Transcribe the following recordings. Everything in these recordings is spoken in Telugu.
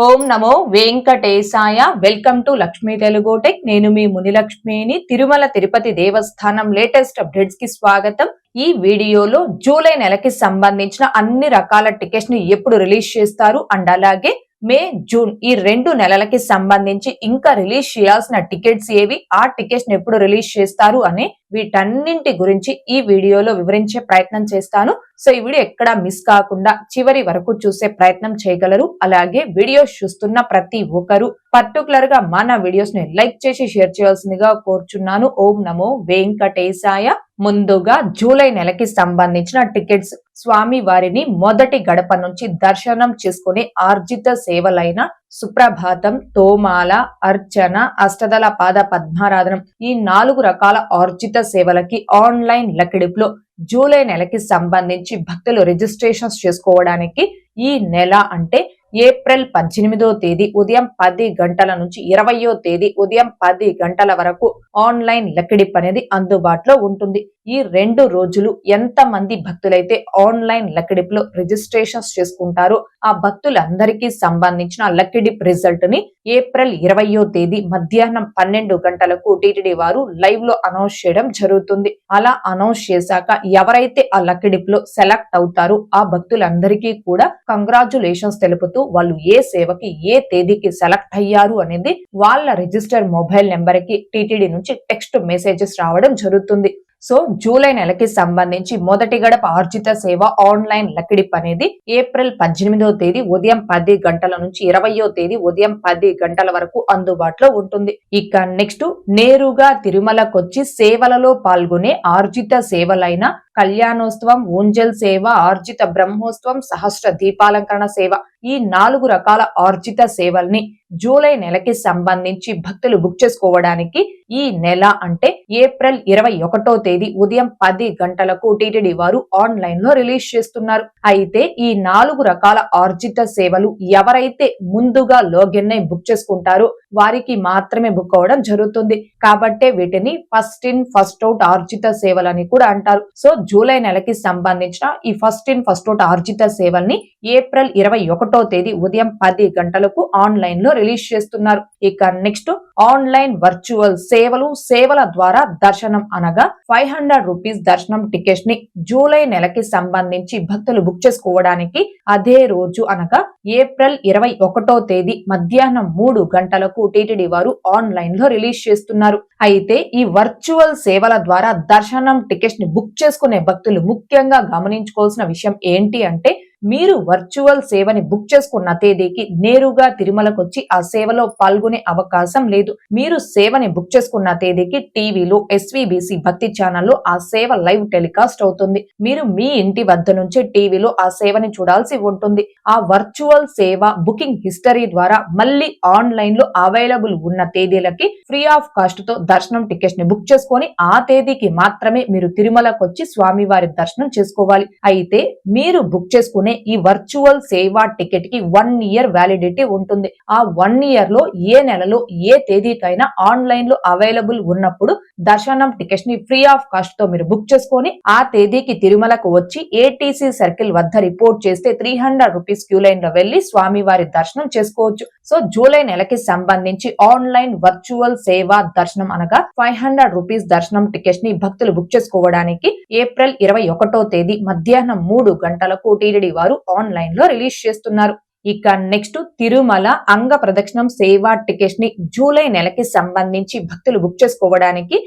Om Namo Venkatesaya. Welcome to Lakshmi Telugu tech. నేను మీ మునిలక్ష్మిని. తిరుమల తిరుపతి దేవస్థానం లేటెస్ట్ అప్డేట్స్ కి స్వాగతం. ఈ వీడియోలో జూలై నెలకి సంబంధించిన అన్ని రకాల టికెట్స్ ని ఎప్పుడు రిలీజ్ చేస్తారు అండ్ అలాగే మే జూన్ ఈ 2 నెలలకి సంబంధించి ఇంకా రిలీజ్ చేయాల్సిన టికెట్స్ ఏవి, ఆ టికెట్స్ ని ఎప్పుడు రిలీజ్ చేస్తారు అనే వీటన్నింటి గురించి ఈ వీడియోలో వివరించే ప్రయత్నం చేస్తాను. సో ఈ వీడియో ఎక్కడా మిస్ కాకుండా చివరి వరకు చూసే ప్రయత్నం చేయగలరు. అలాగే వీడియోస్ చూస్తున్న ప్రతి ఒక్కరు పర్టికులర్ గా మన వీడియోస్ ని లైక్ చేసి షేర్ చేయాల్సిందిగా కోరుచున్నాను. ఓం నమో వెంకటేశాయ. ముందుగా జూలై నెలకి సంబంధించిన టికెట్స్. స్వామి వారిని మొదటి గడప నుంచి దర్శనం చేసుకునే ఆర్జిత సేవలైన సుప్రభాతం, తోమాల, అర్చన, అష్టదళ పాద పద్మారాధనం ఈ 4 రకాల ఆర్జిత సేవలకి ఆన్లైన్ లకిడిపులో జూలై నెలకి సంబంధించి భక్తులు రిజిస్ట్రేషన్స్ చేసుకోవడానికి ఈ నెల అంటే ఏప్రిల్ 18వ తేదీ ఉదయం 10 గంటల నుంచి 20వ తేదీ ఉదయం 10 గంటల వరకు ఆన్లైన్ లకిడిప్ అనేది అందుబాటులో ఉంటుంది. ఈ 2 రోజులు ఎంత మంది భక్తులైతే ఆన్లైన్ లకిడిప్ లో రిజిస్ట్రేషన్స్ చేసుకుంటారో ఆ భక్తులందరికీ సంబంధించిన లకిడిప్ రిజల్ట్ ని ఏప్రిల్ 20వ తేదీ మధ్యాహ్నం 12 గంటలకు టీటీడీ వారు లైవ్ లో అనౌన్స్ చేయడం జరుగుతుంది. అలా అనౌన్స్ చేశాక ఎవరైతే ఆ లకిడిప్ లో సెలెక్ట్ అవుతారో ఆ భక్తులందరికీ కూడా కంగ్రాచులేషన్స్ తెలుపుతూ వాళ్ళు ఏ సేవకి ఏ తేదీకి సెలెక్ట్ అయ్యారు అనేది వాళ్ళ రిజిస్టర్ మొబైల్ నెంబర్ కి టీటీడీ నుంచి టెక్స్ట్ మెసేజెస్ రావడం జరుగుతుంది. సో జూలై నెలకి సంబంధించి మొదటి గడప ఆర్జిత సేవ ఆన్లైన్ లకిడిప్ అనేది ఏప్రిల్ 18వ తేదీ ఉదయం 10 గంటల నుంచి 20వ తేదీ ఉదయం 10 గంటల వరకు అందుబాటులో ఉంటుంది. ఇక నెక్స్ట్ నేరుగా తిరుమలకొచ్చి సేవలలో పాల్గొనే ఆర్జిత సేవలైన కళ్యాణోత్సవం, ఊంజల్ సేవ, ఆర్జిత బ్రహ్మోత్సవం, సహస్ర దీపాలంకరణ సేవ ఈ 4 రకాల ఆర్జిత సేవల్ని జూలై నెలకి సంబంధించి భక్తులు బుక్ చేసుకోవడానికి ఈ నెల అంటే ఏప్రిల్ 21వ తేదీ ఉదయం 10 గంటలకు టీటీడీ వారు ఆన్లైన్ లో రిలీజ్ చేస్తున్నారు. అయితే ఈ 4 రకాల ఆర్జిత సేవలు ఎవరైతే ముందుగా లాగిన్ అయి బుక్ చేసుకుంటారో వారికి మాత్రమే బుక్ అవ్వడం జరుగుతుంది. కాబట్టే వీటిని ఫస్ట్ ఇన్ ఫస్ట్ అవుట్ ఆర్జిత సేవలని కూడా అంటారు. సో జూలై నెలకి సంబంధించిన ఈ ఫస్ట్ ఇన్ ఫస్ట్ అవుట్ ఆర్జిత సేవల్ని ఏప్రిల్ 21వ తేదీ ఉదయం 10 గంటలకు ఆన్లైన్ లో రిలీజ్ చేస్తున్నారు. ఇక నెక్స్ట్ ఆన్లైన్ వర్చువల్ సేవల ద్వారా దర్శనం అనగా 500 రూపీస్ దర్శనం టికెట్స్ ని జూలై నెలకి సంబంధించి భక్తులు బుక్ చేసుకోవడానికి అదే రోజు అనగా ఏప్రిల్ 21వ తేదీ మధ్యాహ్నం 3 గంటలకు టీటీడీ వారు ఆన్లైన్ లో రిలీజ్ చేస్తున్నారు. అయితే ఈ వర్చువల్ సేవల ద్వారా దర్శనం టికెట్స్ ని బుక్ చేసుకునే భక్తులు ముఖ్యంగా గమనించుకోవాల్సిన విషయం ఏంటి అంటే మీరు వర్చువల్ సేవని బుక్ చేసుకున్న తేదీకి నేరుగా తిరుమలకు వచ్చి ఆ సేవలో పాల్గొనే అవకాశం లేదు. మీరు సేవని బుక్ చేసుకున్న తేదీకి టీవీలో ఎస్వీబీసీ భక్తి ఛానల్లో ఆ సేవ లైవ్ టెలికాస్ట్ అవుతుంది. మీరు మీ ఇంటి వద్ద నుంచి టీవీలో ఆ సేవని చూడాల్సి ఉంటుంది. ఆ వర్చువల్ సేవ బుకింగ్ హిస్టరీ ద్వారా మళ్ళీ ఆన్లైన్ లో అవైలబుల్ ఉన్న తేదీలకి ఫ్రీ ఆఫ్ కాస్ట్ తో దర్శనం టికెట్స్ ని బుక్ చేసుకొని ఆ తేదీకి మాత్రమే మీరు తిరుమలకు వచ్చి స్వామివారి దర్శనం చేసుకోవాలి. అయితే మీరు బుక్ చేసుకునే ఈ వర్చువల్ సేవా టికెట్ కి 1 ఇయర్ వ్యాలిడిటీ ఉంటుంది. ఆ 1 ఇయర్ లో ఏ నెలలో ఏ తేదీకైనా ఆన్లైన్ లో అవైలబుల్ ఉన్నప్పుడు దర్శనం టికెట్స్ ని ఫ్రీ ఆఫ్ కాస్ట్ తో మీరు బుక్ చేసుకొని ఆ తేదీకి తిరుమలకు వచ్చి ఏటీసీ సర్కిల్ వద్ద రిపోర్ట్ చేస్తే 300 రూపీస్ క్యూ లైన్ లో వెళ్లి స్వామివారి దర్శనం చేసుకోవచ్చు. సో జూలై నెలకి సంబంధించి ఆన్లైన్ వర్చువల్ సేవా దర్శనం అనగా 500 రూపీస్ దర్శనం టికెట్స్ ని భక్తులు బుక్ చేసుకోవడానికి ఏప్రిల్ 21వ తేదీ మధ్యాహ్నం 3 గంటలకు టీటీడీ వారు ఆన్లైన్ లో రిలీజ్ చేస్తున్నారు. ఇక నెక్స్ట్ తిరుమల అంగ ప్రదక్షిణం సేవా టికెట్స్ ని జూలై నెలకి సంబంధించి భక్తులు బుక్ చేసుకోవడానికి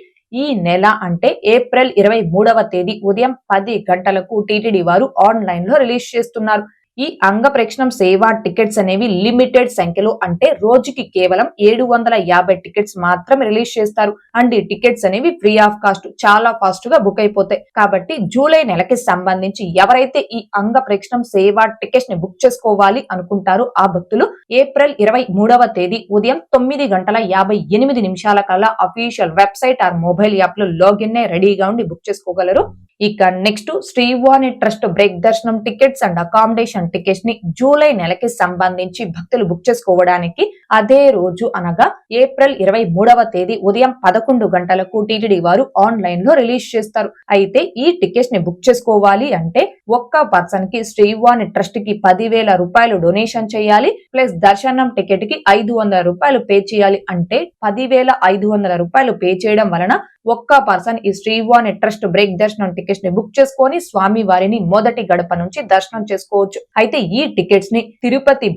ఈ నెల అంటే ఏప్రిల్ 23వ తేదీ ఉదయం 10 గంటలకు టీటీడీ వారు ఆన్లైన్ లో రిలీజ్ చేస్తున్నారు. ఈ అంగ ప్రదక్షిణం సేవా టికెట్స్ అనేవి లిమిటెడ్ సంఖ్యలో అంటే రోజుకి కేవలం 750 టికెట్స్ మాత్రమే రిలీజ్ చేస్తారు. అండ్ ఈ టికెట్స్ అనేవి ఫ్రీ ఆఫ్ కాస్ట్ చాలా ఫాస్ట్ గా బుక్ అయిపోతాయి. కాబట్టి జూలై నెలకి సంబంధించి ఎవరైతే ఈ అంగ ప్రదక్షిణం సేవా టికెట్స్ ని బుక్ చేసుకోవాలి అనుకుంటారో ఆ భక్తులు ఏప్రిల్ 23వ తేదీ ఉదయం 9:58 కల్లా official website or mobile app లో లాగిన్ అయి రెడీగా ఉండి బుక్ చేసుకోగలరు. ఇక నెక్స్ట్ శ్రీవాణి ట్రస్ట్ బ్రేక్ దర్శనం టికెట్స్ అండ్ అకామిడేషన్ టికెట్స్ ని జూలై నెలకి సంబంధించి భక్తులు బుక్ చేసుకోవడానికి అదే రోజు అనగా ఏప్రిల్ 23వ తేదీ ఉదయం 11 గంటలకు టీటీడీ వారు ఆన్లైన్ లో రిలీజ్ చేస్తారు. అయితే ఈ టికెట్స్ ని బుక్ చేసుకోవాలి అంటే ఒక్క పర్సన్ కి శ్రీవాణి ట్రస్ట్ కి 10,000 రూపాయలు డొనేషన్ చేయాలి. ప్లస్ దర్శనం టికెట్ కి 500 రూపాయలు పే చేయాలి. అంటే 10,500 రూపాయలు పే చేయడం వలన ఒక్క పర్సన్ ఈ శ్రీవాణి ట్రస్ట్ బ్రేక్ దర్శనం టికెట్స్ ని బుక్ చేసుకొని స్వామి వారిని మొదటి గడప నుంచి దర్శనం చేసుకోవచ్చు. అయితే ఈ టికెట్స్ ని తిరుపతి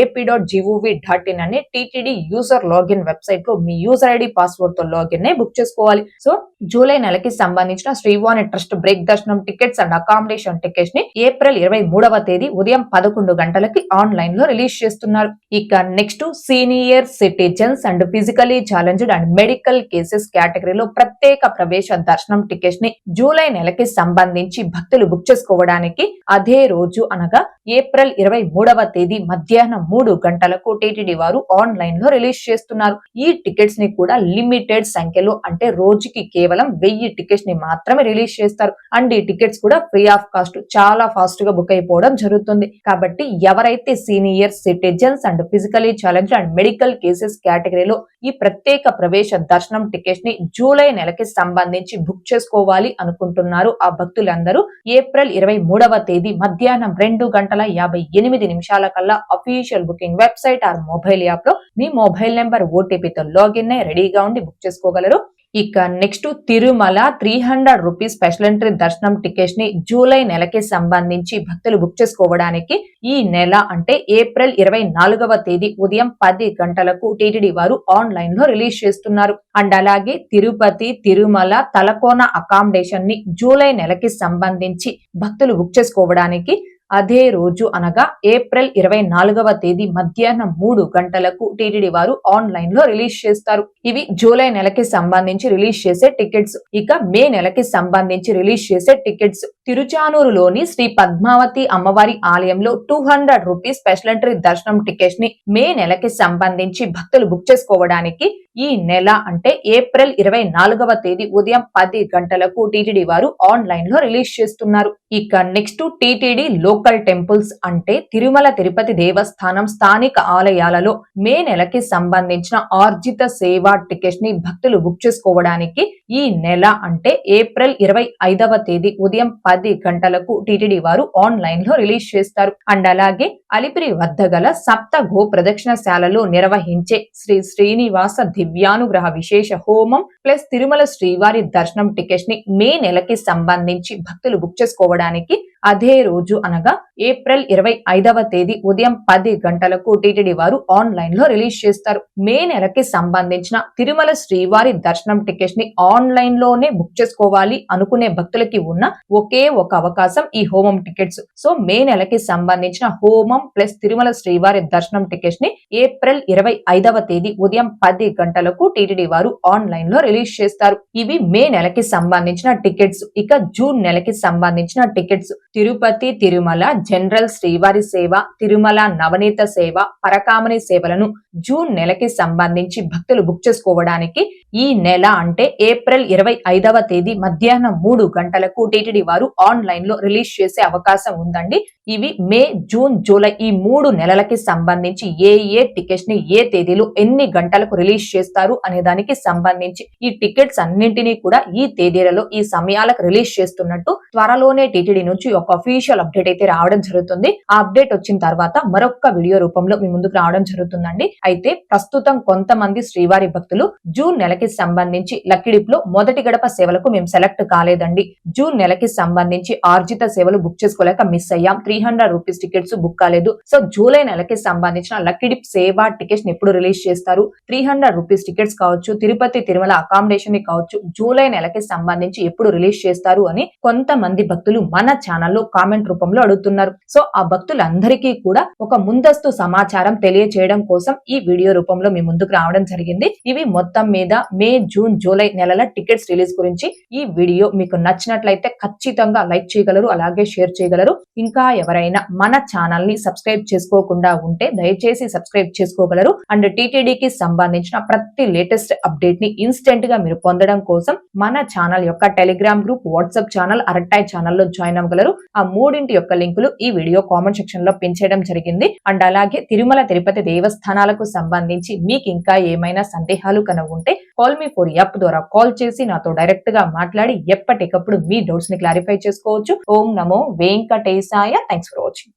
balaji.ap.gov.in అనే టీటీడీ యూజర్ లాగిన్ వెబ్సైట్ లో మీ యూజర్ ఐడి పాస్వర్డ్ తో లాగిన్ ని బుక్ చేసుకోవాలి. సో జూలై నెలకి సంబంధించిన శ్రీవాణి ట్రస్ట్ బ్రేక్ దర్శనం టికెట్స్ అండ్ అకామిడేషన్ టికెట్స్ ని ఏప్రిల్ 23వ తేదీ ఉదయం 11 గంటలకి ఆన్లైన్ లో రిలీజ్ చేస్తున్నారు. ఇక next senior citizens and physically challenged and medical cases కేటగిరీలో ప్రత్యేక ప్రవేశ దర్శనం టికెట్స్ ని జూలై నెలకి సంబంధించి భక్తులు బుక్ చేసుకోవడానికి అదే రోజు అనగా ఏప్రిల్ 23వ తేదీ మధ్యాహ్నం 3 గంటలకు టీటీడీ వారు ఆన్లైన్ లో రిలీజ్ చేస్తున్నారు. ఈ టికెట్స్ ని కూడా లిమిటెడ్ సంఖ్యలో అంటే రోజుకి కేవలం 1000 టికెట్స్ ని మాత్రమే రిలీజ్ చేస్తారు. అండ్ ఈ టికెట్స్ కూడా ఫ్రీ ఆఫ్ కాస్ట్ చాలా ఫాస్ట్ గా బుక్ అయిపోవడం జరుగుతుంది. కాబట్టి ఎవరైతే senior citizens and physically challenge and medical cases కేటగిరీలో ఈ ప్రత్యేక ప్రవేశ దర్శనం టికెట్స్ ని జూలై నెలకి సంబంధించి బుక్ చేసుకోవాలి అనుకుంటున్నారు ఆ భక్తులందరూ ఏప్రిల్ 23వ తేదీ మధ్యాహ్నం 2:58 కల్లా official booking website or mobile app లో మీ మొబైల్ నెంబర్ ఓటీపీతో లాగిన్ అయి రెడీగా ఉండి బుక్ చేసుకోగలరు. ఇక next Tirumala 300 rupees special entry దర్శనం టికెట్స్ ని జూలై నెలకి సంబంధించి భక్తులు బుక్ చేసుకోవడానికి ఈ నెల అంటే ఏప్రిల్ 24వ తేదీ ఉదయం 10 గంటలకు టీటీడీ వారు ఆన్లైన్ లో రిలీజ్ చేస్తున్నారు. అండ్ అలాగే తిరుపతి తిరుమల తలకోన అకామిడేషన్ ని జూలై నెలకి సంబంధించి భక్తులు బుక్ చేసుకోవడానికి అదే రోజు అనగా ఏప్రిల్ 24వ తేదీ మధ్యాహ్నం 3 గంటలకు టీటీడీ వారు ఆన్లైన్ లో రిలీజ్ చేస్తారు. ఇవి జూలై నెలకి సంబంధించి రిలీజ్ చేసే టికెట్స్. ఇక మే నెలకి సంబంధించి రిలీజ్ చేసే టికెట్స్ తిరుచానూరులోని శ్రీ పద్మావతి అమ్మవారి ఆలయంలో 200 రూపీస్ స్పెషల్ ఎంట్రీ దర్శనం టికెట్స్ ని మే నెలకి సంబంధించి భక్తులు బుక్ చేసుకోవడానికి ఈ నెల అంటే ఏప్రిల్ 24వ తేదీ ఉదయం 10 గంటలకు టీటీడీ వారు ఆన్లైన్ లో రిలీజ్ చేస్తున్నారు. ఇక నెక్స్ట్ టీటీడీ లోకల్ టెంపుల్స్ అంటే తిరుమల తిరుపతి దేవస్థానం స్థానిక ఆలయాలలో మే నెలకి సంబంధించిన ఆర్జిత సేవా టికెట్స్ ని భక్తులు బుక్ చేసుకోవడానికి ఈ నెల అంటే ఏప్రిల్ 25వ తేదీ ఉదయం 10 గంటలకు టీటీడీ వారు ఆన్లైన్ లో రిలీజ్ చేస్తారు. అండ్ అలాగే అలిపిరి వద్ద గల సప్త గో ప్రదక్షిణశాలలో నిర్వహించే శ్రీ శ్రీనివాస దివ్యానుగ్రహ విశేష హోమం ప్లస్ తిరుమల శ్రీవారి దర్శనం టికెట్స్ ని మే నెలకి సంబంధించి భక్తులు బుక్ చేసుకోవడానికి అదే రోజు అనగా ఏప్రిల్ 25వ తేదీ ఉదయం 10 గంటలకు టీటీడీ వారు ఆన్లైన్ లో రిలీజ్ చేస్తారు. మే నెలకి సంబంధించిన తిరుమల శ్రీవారి దర్శనం టికెట్స్ ని ఆన్లైన్ లోనే బుక్ చేసుకోవాలి అనుకునే భక్తులకి ఉన్న ఒకే ఒక అవకాశం ఈ హోమం టికెట్స్. సో మే నెలకి సంబంధించిన హోమం ప్లస్ తిరుమల శ్రీవారి దర్శనం టికెట్స్ ని ఏప్రిల్ 25వ తేదీ ఉదయం 10 గంటలకు టీటీడీ వారు ఆన్లైన్ లో రిలీజ్ చేస్తారు. ఇవి మే నెలకి సంబంధించిన టికెట్స్. ఇక జూన్ నెలకి సంబంధించిన టికెట్స్ తిరుపతి తిరుమల జనరల్ శ్రీవారి సేవ తిరుమల నవనీత సేవ పరకామణి సేవలను జూన్ నెలకి సంబంధించి భక్తులు బుక్ చేసుకోవడానికి ఈ నెల అంటే ఏప్రిల్ 25వ తేదీ మధ్యాహ్నం 3 గంటలకు టీటీడీ వారు ఆన్లైన్ లో రిలీజ్ చేసే అవకాశం ఉందండి. ఇవి మే జూన్ జూలై ఈ 3 నెలలకి సంబంధించి ఏ టికెట్స్ ని ఏ తేదీలో ఎన్ని గంటలకు రిలీజ్ చేస్తారు అనే దానికి సంబంధించి ఈ టికెట్స్ అన్నింటినీ కూడా ఈ తేదీలలో ఈ సమయాలకు రిలీజ్ చేస్తున్నట్టు త్వరలోనే టీటీడీ నుంచి ఒక అఫీషియల్ అప్డేట్ అయితే రావడం జరుగుతుంది. ఆ అప్డేట్ వచ్చిన తర్వాత మరొక వీడియో రూపంలో మీ ముందుకు రావడం జరుగుతుందండి. అయితే ప్రస్తుతం కొంతమంది శ్రీవారి భక్తులు జూన్ నెలకి సంబంధించి లక్కిడిప్ లో మొదటి గడప సేవలకు మేము సెలెక్ట్ కాలేదండి, జూన్ నెలకి సంబంధించి ఆర్జిత సేవలు బుక్ చేసుకోలేక మిస్ అయ్యాం, 300 రూపీస్ టికెట్స్ బుక్ కాలేదు. సో జూలై నెలకి సంబంధించిన లక్కిడిప్ సేవా టికెట్స్ ని ఎప్పుడు రిలీజ్ చేస్తారు, 300 రూపీస్ టికెట్స్ కావచ్చు, తిరుపతి తిరుమల అకామిడేషన్ ని కావచ్చు, జూలై నెలకి సంబంధించి ఎప్పుడు రిలీజ్ చేస్తారు అని కొంతమంది భక్తులు మన ఛానల్లో కామెంట్ రూపంలో అడుగుతున్నారు. సో ఆ భక్తులందరికీ కూడా ఒక ముందస్తు సమాచారం తెలియచేయడం కోసం ఈ ఈ వీడియో రూపంలో మీ ముందుకు రావడం జరిగింది. ఇవి మొత్తం మీద మే, జూన్, జూలై నెలల టికెట్స్ రిలీజ్ గురించి. ఈ వీడియో మీకు నచ్చినట్లయితే ఖచ్చితంగా లైక్ చేయగలరు, అలాగే షేర్ చేయగలరు. ఇంకా ఎవరైనా మన ఛానల్ ని సబ్స్క్రైబ్ చేసుకోకుండా ఉంటే దయచేసి సబ్స్క్రైబ్ చేసుకోగలరు. అండ్ టీటీడీకి సంబంధించిన ప్రతి లేటెస్ట్ అప్డేట్ ని ఇన్స్టెంట్ గా మీరు పొందడం కోసం మన ఛానల్ యొక్క టెలిగ్రామ్ గ్రూప్, వాట్సాప్ ఛానల్, అరటాయ్ ఛానల్లో జాయిన్ అవ్వగలరు. ఆ మూడింటి యొక్క లింకులు ఈ వీడియో కామెంట్ సెక్షన్ లో పిన్ చేయడం జరిగింది. అండ్ అలాగే తిరుమల తిరుపతి దేవస్థానాలకు సంబంధించి మీకు ఇంకా ఏమైనా సందేహాలు కనుక ఉంటే కాల్ మీ ఫోర్ యాప్ ద్వారా కాల్ చేసి నాతో డైరెక్ట్ గా మాట్లాడి ఎప్పటికప్పుడు మీ డౌట్స్ ని క్లారిఫై చేసుకోవచ్చు. ఓం నమో వెంకటేశాయ. Thanks for watching.